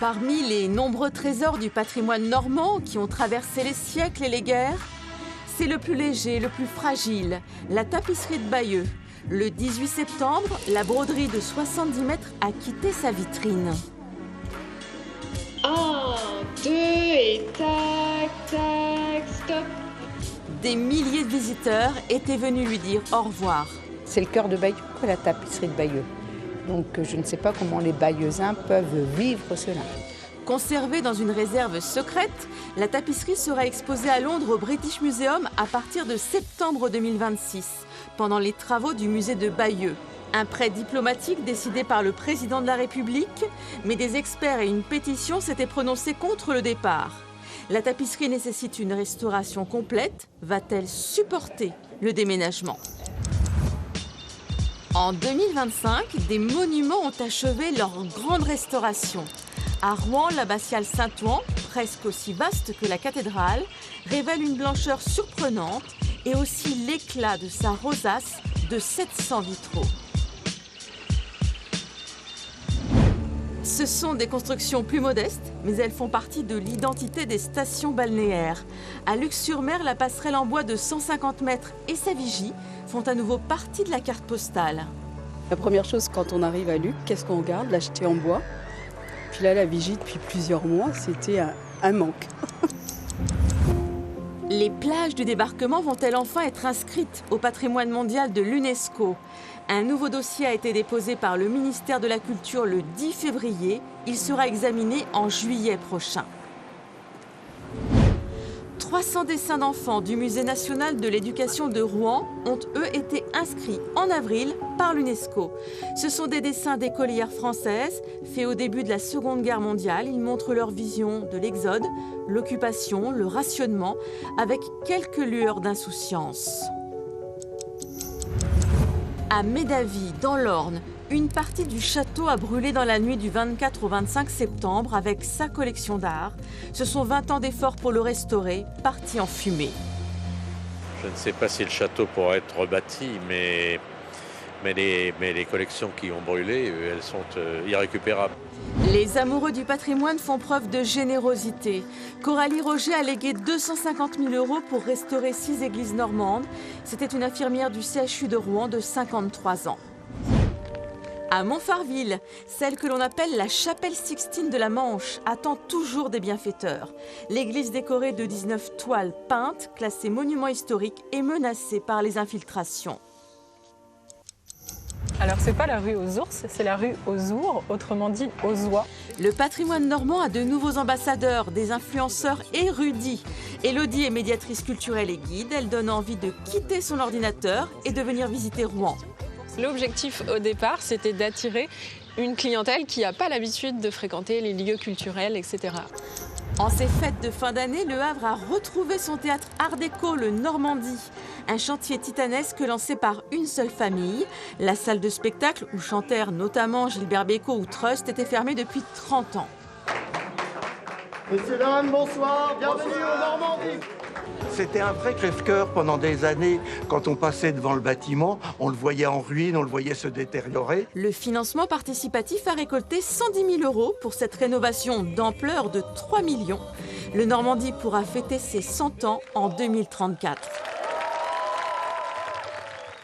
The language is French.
Parmi les nombreux trésors du patrimoine normand qui ont traversé les siècles et les guerres, c'est le plus léger, le plus fragile, la tapisserie de Bayeux. Le 18 septembre, la broderie de 70 mètres a quitté sa vitrine. 1, 2 et tac, tac, stop. Des milliers de visiteurs étaient venus lui dire au revoir. C'est le cœur de Bayeux, la tapisserie de Bayeux. Donc je ne sais pas comment les Bayeuxins peuvent vivre cela. Conservée dans une réserve secrète, la tapisserie sera exposée à Londres au British Museum à partir de septembre 2026, pendant les travaux du musée de Bayeux. Un prêt diplomatique décidé par le président de la République, mais des experts et une pétition s'étaient prononcés contre le départ. La tapisserie nécessite une restauration complète. Va-t-elle supporter le déménagement ? En 2025, des monuments ont achevé leur grande restauration. À Rouen, l'abbatiale Saint-Ouen, presque aussi vaste que la cathédrale, révèle une blancheur surprenante et aussi l'éclat de sa rosace de 700 vitraux. Ce sont des constructions plus modestes, mais elles font partie de l'identité des stations balnéaires. À Luc-sur-Mer, la passerelle en bois de 150 mètres et sa vigie font à nouveau partie de la carte postale. La première chose quand on arrive à Luc, qu'est-ce qu'on regarde? L'acheter en bois. Puis là, la vigie depuis plusieurs mois, c'était un manque. Les plages du débarquement vont-elles enfin être inscrites au patrimoine mondial de l'UNESCO? Un nouveau dossier a été déposé par le ministère de la Culture le 10 février. Il sera examiné en juillet prochain. 300 dessins d'enfants du Musée national de l'éducation de Rouen ont, eux, été inscrits en avril par l'UNESCO. Ce sont des dessins d'écolières françaises, faits au début de la Seconde Guerre mondiale. Ils montrent leur vision de l'exode, l'occupation, le rationnement, avec quelques lueurs d'insouciance. À Médavy, dans l'Orne, une partie du château a brûlé dans la nuit du 24 au 25 septembre avec sa collection d'art. Ce sont 20 ans d'efforts pour le restaurer, parti en fumée. Je ne sais pas si le château pourra être rebâti, mais les collections qui ont brûlé, elles sont irrécupérables. Les amoureux du patrimoine font preuve de générosité. Coralie Roger a légué 250 000 € pour restaurer 6 églises normandes. C'était une infirmière du CHU de Rouen de 53 ans. À Montfarville, celle que l'on appelle la chapelle Sixtine de la Manche attend toujours des bienfaiteurs. L'église décorée de 19 toiles peintes, classée monument historique, est menacée par les infiltrations. Alors c'est pas la rue aux ours, c'est la rue aux ours, autrement dit aux oies. Le patrimoine normand a de nouveaux ambassadeurs, des influenceurs érudits. Élodie est médiatrice culturelle et guide, elle donne envie de quitter son ordinateur et de venir visiter Rouen. L'objectif au départ, c'était d'attirer une clientèle qui n'a pas l'habitude de fréquenter les lieux culturels, etc. En ces fêtes de fin d'année, Le Havre a retrouvé son théâtre Art déco, le Normandie. Un chantier titanesque lancé par une seule famille. La salle de spectacle, où chantèrent notamment Gilbert Bécaud ou Trust, était fermée depuis 30 ans. Messieurs, dames, bonsoir, bienvenue au Normandie. C'était un vrai crève-cœur pendant des années. Quand on passait devant le bâtiment, on le voyait en ruine, on le voyait se détériorer. Le financement participatif a récolté 110 000 € pour cette rénovation d'ampleur de 3 millions. Le Normandie pourra fêter ses 100 ans en 2034.